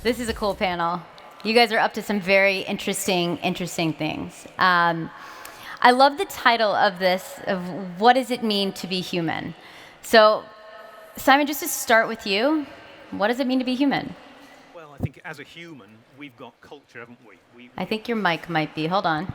This is a cool panel. You guys are up to some very interesting things. I love the title of this, of what does it mean to be human? So, Simon, just to start with you, what does it mean to be human? Well, I think as a human, we've got culture, haven't we? I think your mic might be, hold on.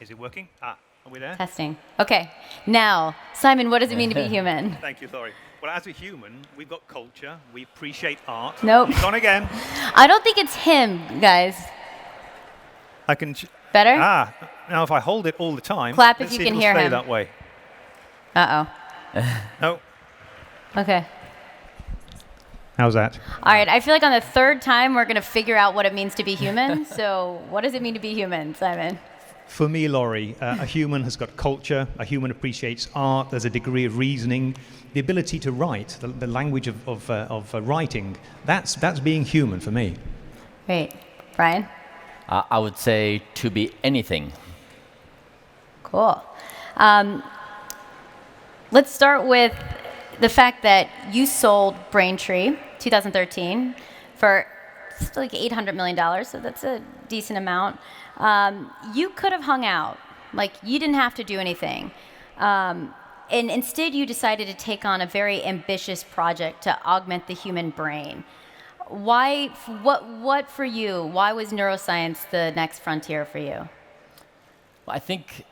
Is it working? Are we there? Testing. Okay, now, Simon, what does it mean to be human? Thank you, Laurie. Well, as a human, we've got culture, we appreciate art. Nope. It's on again. I don't think it's him, guys. I can... Better? Now if I hold it all the time, Clap let's if you see can it'll hear stay him. that way. Uh-oh. No. Okay. How's that? All right, I feel like on the third time we're going to figure out what it means to be human. So what does it mean to be human, Simon? For me, Laurie, a human has got culture, a human appreciates art, there's a degree of reasoning, the ability to write, the language of writing, that's being human for me. Great. Bryan? I would say to be anything. Cool. Let's start with the fact that you sold Braintree 2013 for like $800 million, so that's a decent amount. You could have hung out, like you didn't have to do anything. And instead you decided to take on a very ambitious project to augment the human brain. Why, what for you, why was neuroscience the next frontier for you? Well, I think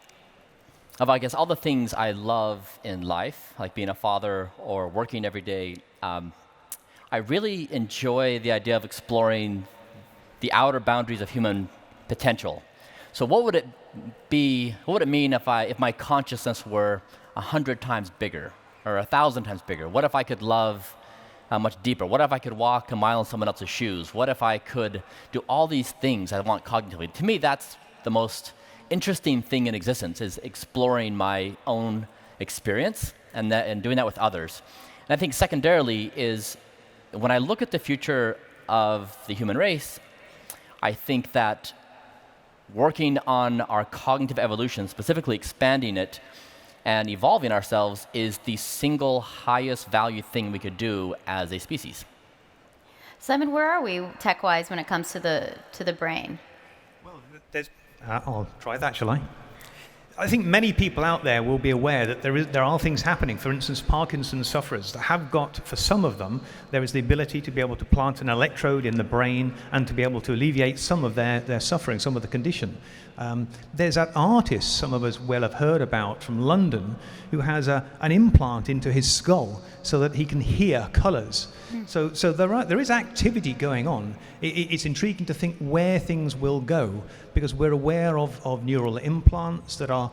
of, I guess, all the things I love in life, like being a father or working every day, I really enjoy the idea of exploring the outer boundaries of human potential. So what would it be, what would it mean if my consciousness were 100 times bigger or 1,000 times bigger? What if I could love much deeper? What if I could walk a mile in someone else's shoes? What if I could do all these things I want cognitively? To me, that's the most interesting thing in existence, is exploring my own experience and doing that with others. And I think secondarily is when I look at the future of the human race, I think that working on our cognitive evolution, specifically expanding it and evolving ourselves, is the single highest value thing we could do as a species. Simon, where are we tech-wise when it comes to the brain? Well, I'll try that, shall I? I think many people out there will be aware that there are things happening. For instance, Parkinson's sufferers that have got, for some of them, there is the ability to be able to plant an electrode in the brain and to be able to alleviate some of their suffering, some of the condition. There's that artist some of us will have heard about from London who has an implant into his skull so that he can hear colours. So there is activity going on. It's intriguing to think where things will go, because we're aware of neural implants that are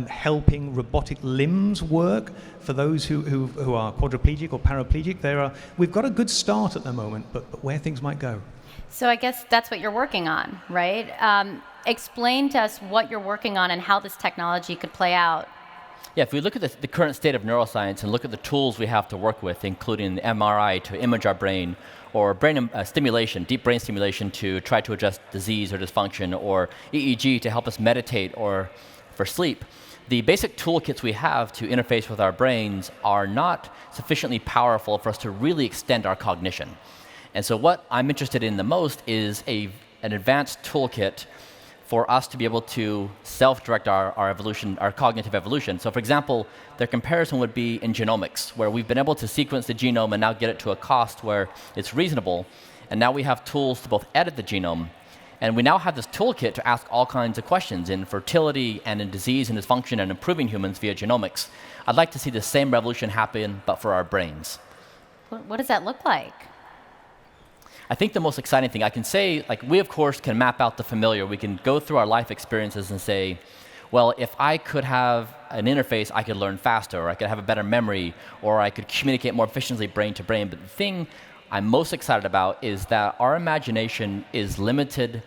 helping robotic limbs work for those who are quadriplegic or paraplegic. We've got a good start at the moment, but where things might go. So I guess that's what you're working on, right? Explain to us what you're working on and how this technology could play out. Yeah, if we look at the current state of neuroscience and look at the tools we have to work with, including MRI to image our brain, or brain stimulation, deep brain stimulation to try to address disease or dysfunction, or EEG to help us meditate or for sleep, the basic toolkits we have to interface with our brains are not sufficiently powerful for us to really extend our cognition. And so what I'm interested in the most is an advanced toolkit for us to be able to self-direct our evolution, our cognitive evolution. So for example, the comparison would be in genomics, where we've been able to sequence the genome and now get it to a cost where it's reasonable, and now we have tools to both edit the genome, and we now have this toolkit to ask all kinds of questions in fertility and in disease and dysfunction and improving humans via genomics. I'd like to see the same revolution happen, but for our brains. What does that look like? I think the most exciting thing I can say, like, we of course can map out the familiar. We can go through our life experiences and say, well, if I could have an interface, I could learn faster, or I could have a better memory, or I could communicate more efficiently brain to brain. But the thing I'm most excited about is that our imagination is limited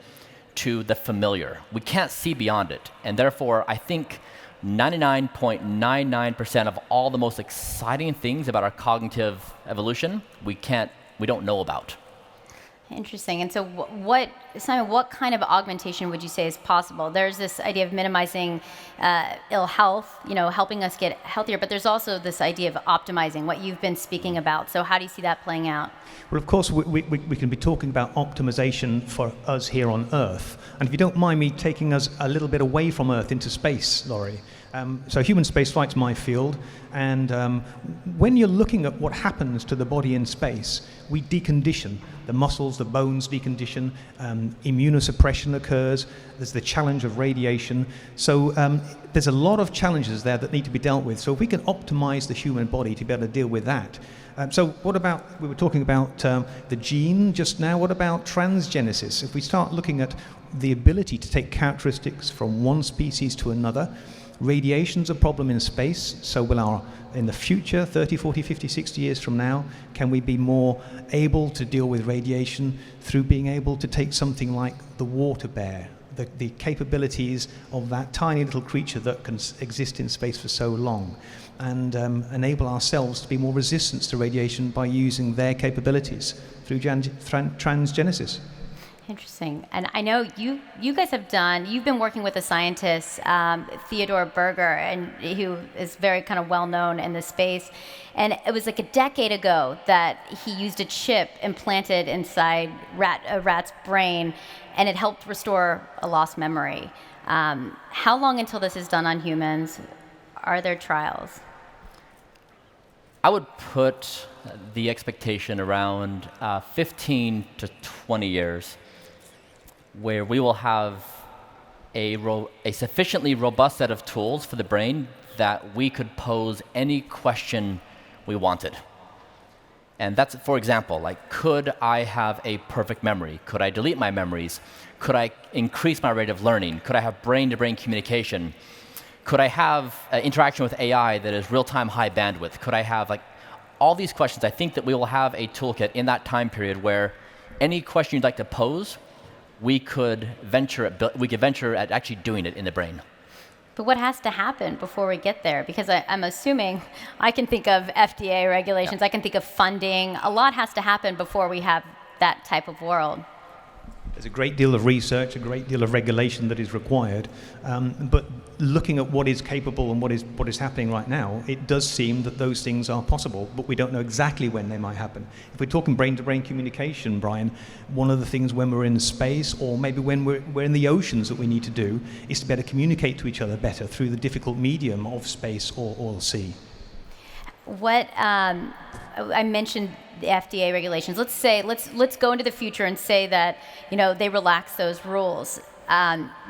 to the familiar. We can't see beyond it. And therefore, I think 99.99% of all the most exciting things about our cognitive evolution, we don't know about. Interesting. And so, Simon, what kind of augmentation would you say is possible? There's this idea of minimizing ill health, helping us get healthier, but there's also this idea of optimizing what you've been speaking about. So, how do you see that playing out? Well, of course, we can be talking about optimization for us here on Earth. And if you don't mind me taking us a little bit away from Earth into space, Laurie. So human spaceflight's my field, and when you're looking at what happens to the body in space, we decondition. The muscles, the bones decondition, immunosuppression occurs, there's the challenge of radiation. So there's a lot of challenges there that need to be dealt with. So if we can optimize the human body to be able to deal with that. So what about, we were talking about the gene just now, what about transgenesis? If we start looking at the ability to take characteristics from one species to another, radiation's a problem in space, so in the future, 30, 40, 50, 60 years from now, can we be more able to deal with radiation through being able to take something like the water bear, the capabilities of that tiny little creature that can exist in space for so long, and enable ourselves to be more resistant to radiation by using their capabilities through transgenesis. Interesting. And I know you guys you've been working with a scientist, Theodore Berger, and who is very kind of well known in this space. And it was like a decade ago that he used a chip implanted inside a rat's brain, and it helped restore a lost memory. How long until this is done on humans? Are there trials? I would put the expectation around 15 to 20 years, where we will have a sufficiently robust set of tools for the brain that we could pose any question we wanted. And that's, for example, like, could I have a perfect memory? Could I delete my memories? Could I increase my rate of learning? Could I have brain-to-brain communication? Could I have interaction with AI that is real-time high bandwidth? Could I have, like, all these questions? I think that we will have a toolkit in that time period where any question you'd like to pose, we could venture at actually doing it in the brain. But what has to happen before we get there? Because I'm assuming I can think of FDA regulations, I can think of funding. A lot has to happen before we have that type of world. There's a great deal of research, a great deal of regulation that is required, but looking at what is capable and what is happening right now, it does seem that those things are possible, but we don't know exactly when they might happen. If we're talking brain-to-brain communication, Bryan, one of the things when we're in space, or maybe when we're in the oceans, that we need to do is to be able to communicate to each other better through the difficult medium of space or sea. What I mentioned the FDA regulations. Let's go into the future and say that they relax those rules.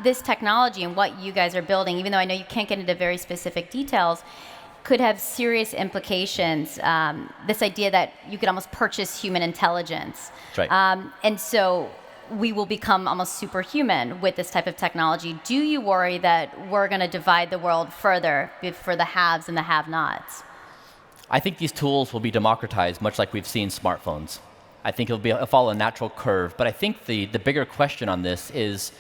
This technology and what you guys are building, even though I know you can't get into very specific details, could have serious implications. This idea that you could almost purchase human intelligence. That's right. And so we will become almost superhuman with this type of technology. Do you worry that we're going to divide the world further for the haves and the have-nots? I think these tools will be democratized, much like we've seen smartphones. I think it'll follow a natural curve. But I think the bigger question on this is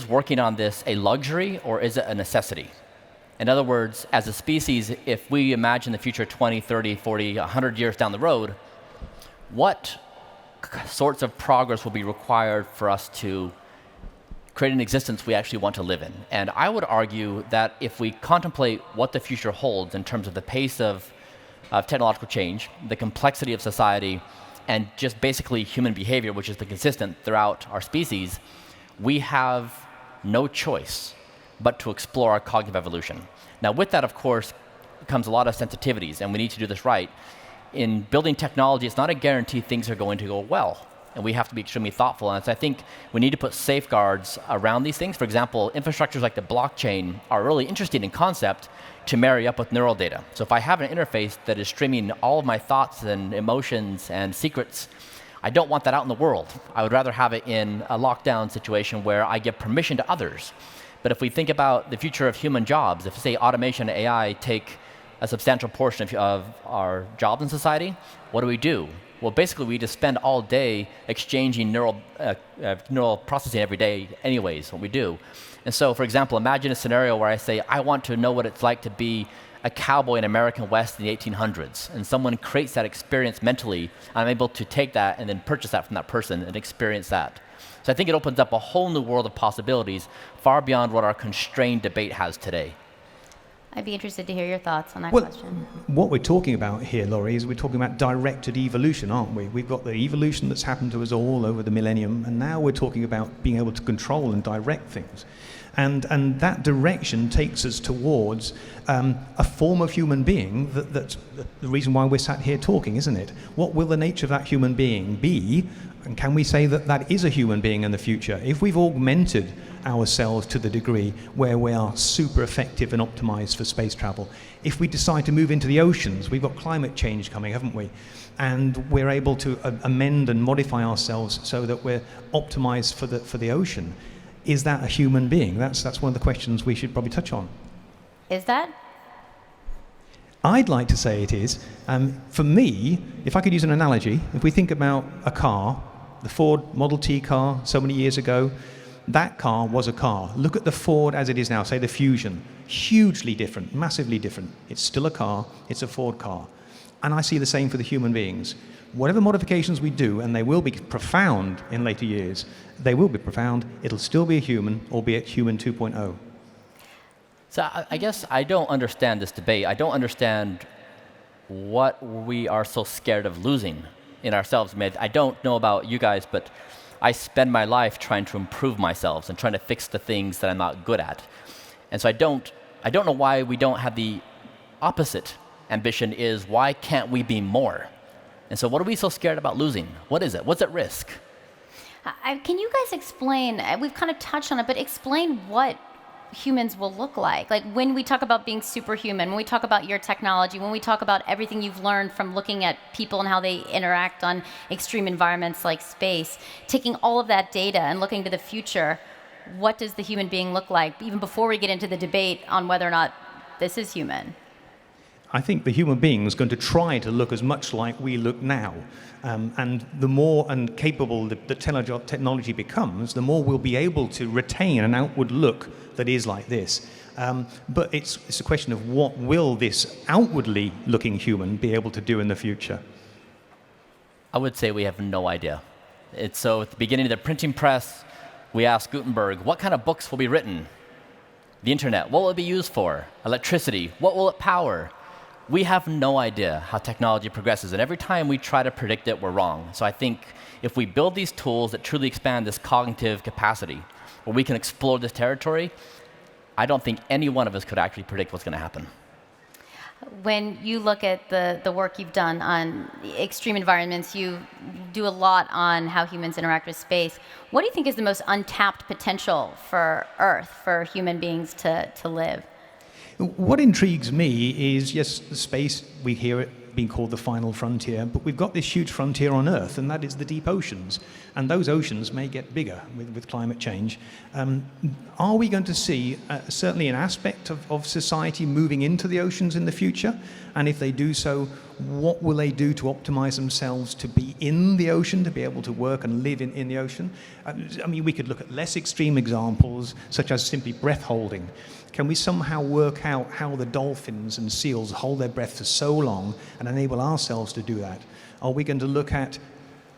working on this a luxury or is it a necessity? In other words, as a species, if we imagine the future 20, 30, 40, 100 years down the road, what sorts of progress will be required for us to create an existence we actually want to live in? And I would argue that if we contemplate what the future holds in terms of the pace of technological change, the complexity of society, and just basically human behavior, which has been consistent throughout our species, we have no choice but to explore our cognitive evolution. Now, with that, of course, comes a lot of sensitivities, and we need to do this right. In building technology, it's not a guarantee things are going to go well, and we have to be extremely thoughtful. And so I think we need to put safeguards around these things. For example, infrastructures like the blockchain are really interesting in concept to marry up with neural data. So if I have an interface that is streaming all of my thoughts and emotions and secrets, I don't want that out in the world. I would rather have it in a lockdown situation where I give permission to others. But if we think about the future of human jobs, if, say, automation and AI take a substantial portion of our jobs in society, what do? Well, basically, we just spend all day exchanging neural processing every day anyways, what we do. And so, for example, imagine a scenario where I say, I want to know what it's like to be a cowboy in American West in the 1800s, and someone creates that experience mentally, I'm able to take that and then purchase that from that person and experience that. So I think it opens up a whole new world of possibilities far beyond what our constrained debate has today. I'd be interested to hear your thoughts on that Well, question. what we're talking about here, Laurie, is we're talking about directed evolution, aren't we? We've got the evolution that's happened to us all over the millennium, and now we're talking about being able to control and direct things. And that direction takes us towards a form of human being that's the reason why we're sat here talking, isn't it? What will the nature of that human being be? And can we say that that is a human being in the future? If we've augmented ourselves to the degree where we are super effective and optimized for space travel, if we decide to move into the oceans, we've got climate change coming, haven't we? And we're able to amend and modify ourselves so that we're optimized for the ocean. Is that a human being? That's one of the questions we should probably touch on. Is that? I'd like to say it is. For me, if I could use an analogy, if we think about a car, the Ford Model T car so many years ago, that car was a car. Look at the Ford as it is now, say the Fusion. Hugely different, massively different. It's still a car, it's a Ford car. And I see the same for the human beings. Whatever modifications we do, and they will be profound in later years, they will be profound, it'll still be a human, albeit human 2.0. So I guess I don't understand this debate. I don't understand what we are so scared of losing in ourselves. I don't know about you guys, but I spend my life trying to improve myself and trying to fix the things that I'm not good at. And so I don't know why we don't have the opposite ambition is why can't we be more? And so what are we so scared about losing? What is it? What's at risk? Can you guys explain, we've kind of touched on it, but explain what humans will look like. Like when we talk about being superhuman, when we talk about your technology, when we talk about everything you've learned from looking at people and how they interact on extreme environments like space, taking all of that data and looking to the future, what does the human being look like, even before we get into the debate on whether or not this is human? I think the human being is going to try to look as much like we look now. And the more capable the technology becomes, the more we'll be able to retain an outward look that is like this. But it's a question of what will this outwardly looking human be able to do in the future? I would say we have no idea. So at the beginning of the printing press, we asked Gutenberg, what kind of books will be written? The internet, what will it be used for? Electricity, what will it power? We have no idea how technology progresses, and every time we try to predict it, we're wrong. So I think if we build these tools that truly expand this cognitive capacity, where we can explore this territory, I don't think any one of us could actually predict what's going to happen. When you look at the work you've done on extreme environments, you do a lot on how humans interact with space. What do you think is the most untapped potential for Earth, for human beings to live? What intrigues me is, yes, the space, we hear it being called the final frontier, but we've got this huge frontier on Earth, and that is the deep oceans. And those oceans may get bigger with climate change. Are we going to see certainly an aspect of society moving into the oceans in the future? And if they do so, what will they do to optimize themselves to be in the ocean, to be able to work and live in the ocean? I mean, we could look at less extreme examples, such as simply breath holding. Can we somehow work out how the dolphins and seals hold their breath for so long and enable ourselves to do that? Are we going to look at,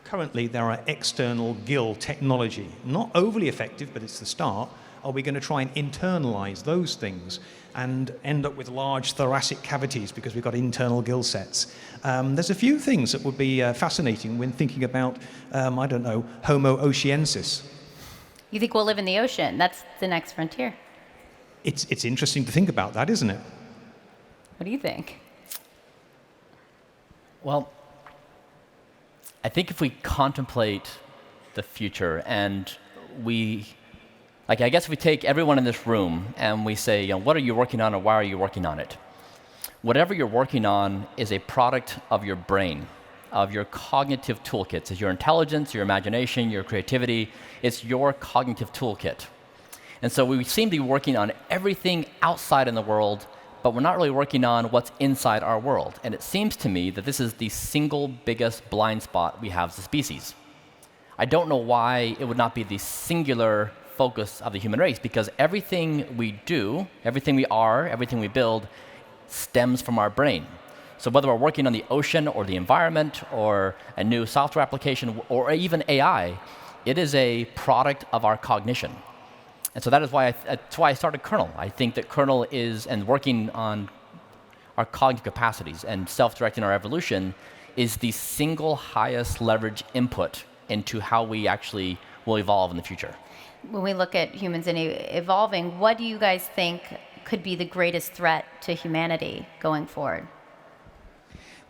currently there are external gill technology, not overly effective, but it's the start. Are we going to try and internalize those things and end up with large thoracic cavities because we've got internal gill sets? There's a few things that would be fascinating when thinking about, I don't know, Homo oceanensis. You think we'll live in the ocean? That's the next frontier. It's interesting to think about that, isn't it? What do you think? Well, I think if we contemplate the future and I guess if we take everyone in this room and we say, what are you working on or why are you working on it? Whatever you're working on is a product of your brain, of your cognitive toolkits. It's your intelligence, your imagination, your creativity. It's your cognitive toolkit. And so we seem to be working on everything outside in the world, but we're not really working on what's inside our world. And it seems to me that this is the single biggest blind spot we have as a species. I don't know why it would not be the singular focus of the human race, because everything we do, everything we are, everything we build, stems from our brain. So whether we're working on the ocean or the environment or a new software application or even AI, it is a product of our cognition. And so that's why I started Kernel. I think that Kernel is, and working on our cognitive capacities and self-directing our evolution is the single highest leverage input into how we actually will evolve in the future. When we look at humans and evolving, what do you guys think could be the greatest threat to humanity going forward?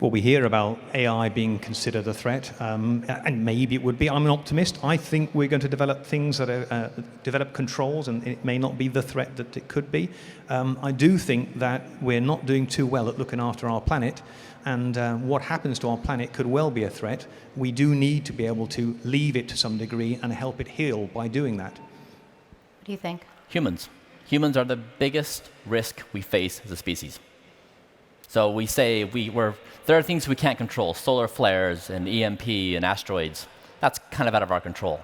Well, we hear about AI being considered a threat, and maybe it would be. I'm an optimist. I think we're going to develop things that are, develop controls, and it may not be the threat that it could be. I do think that we're not doing too well at looking after our planet, and what happens to our planet could well be a threat. We do need to be able to leave it to some degree and help it heal by doing that. What do you think? Humans. Humans are the biggest risk we face as a species. So we say there are things we can't control, solar flares and EMP and asteroids. That's kind of out of our control.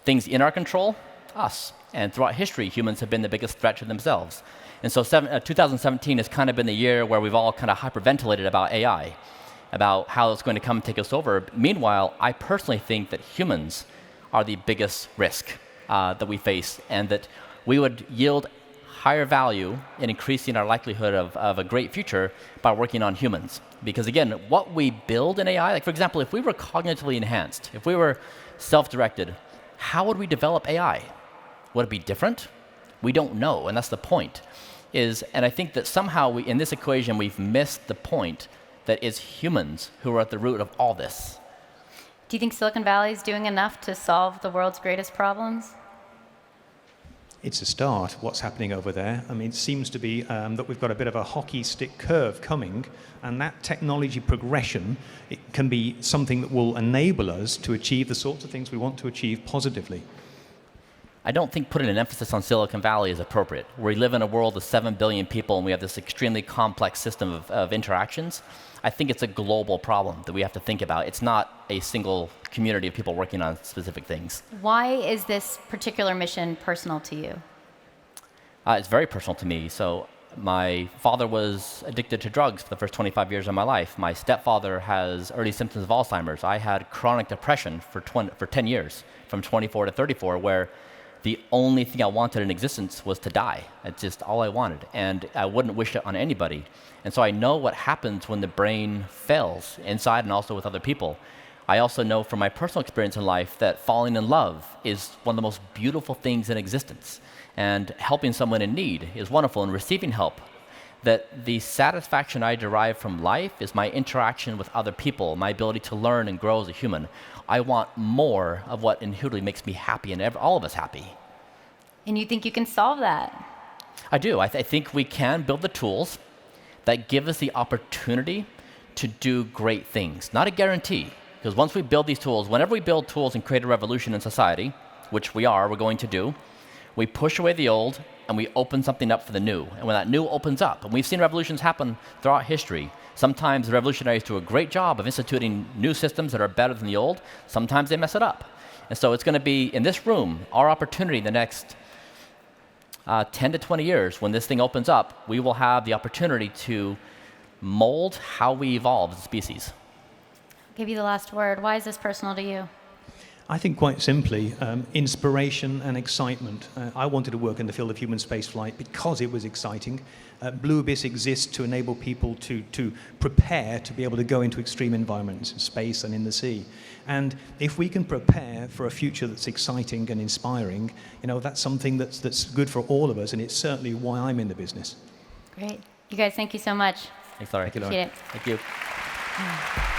Things in our control, us. And throughout history, humans have been the biggest threat to themselves. And so 2017 has kind of been the year where we've all kind of hyperventilated about AI, about how it's going to come take us over. Meanwhile, I personally think that humans are the biggest risk that we face, and that we would yield higher value in increasing our likelihood of a great future by working on humans. Because again, what we build in AI, like for example, if we were cognitively enhanced, if we were self-directed, how would we develop AI? Would it be different? We don't know, and that's the point. And I think that somehow in this equation we've missed the point that it's humans who are at the root of all this. Do you think Silicon Valley is doing enough to solve the world's greatest problems? It's a start, what's happening over there. I mean, it seems to be that we've got a bit of a hockey stick curve coming, and that technology progression, it can be something that will enable us to achieve the sorts of things we want to achieve positively. I don't think putting an emphasis on Silicon Valley is appropriate. We live in a world of 7 billion people, and we have this extremely complex system of interactions. I think it's a global problem that we have to think about. It's not a single community of people working on specific things. Why is this particular mission personal to you? It's very personal to me. So my father was addicted to drugs for the first 25 years of my life. My stepfather has early symptoms of Alzheimer's. I had chronic depression for 10 years, from 24 to 34, where the only thing I wanted in existence was to die. It's just all I wanted, and I wouldn't wish it on anybody. And so I know what happens when the brain fails, inside and also with other people. I also know from my personal experience in life that falling in love is one of the most beautiful things in existence. And helping someone in need is wonderful, and receiving help. That the satisfaction I derive from life is my interaction with other people, my ability to learn and grow as a human. I want more of what intuitively makes me happy, and all of us happy. And you think you can solve that? I do. I think we can build the tools that give us the opportunity to do great things. Not a guarantee, because once we build these tools, whenever we build tools and create a revolution in society, which we're going to do, we push away the old and we open something up for the new. And when that new opens up, and we've seen revolutions happen throughout history, sometimes the revolutionaries do a great job of instituting new systems that are better than the old. Sometimes they mess it up. And so it's going to be, in this room, our opportunity in the next 10 to 20 years, when this thing opens up, we will have the opportunity to mold how we evolve as a species. I'll give you the last word. Why is this personal to you? I think quite simply, inspiration and excitement. I wanted to work in the field of human spaceflight because it was exciting. Blue Abyss exists to enable people to prepare to be able to go into extreme environments in space and in the sea. And if we can prepare for a future that's exciting and inspiring, that's something that's good for all of us, and it's certainly why I'm in the business. Great. You guys, thank you so much. Thanks, Larry. Appreciate it. Thank you.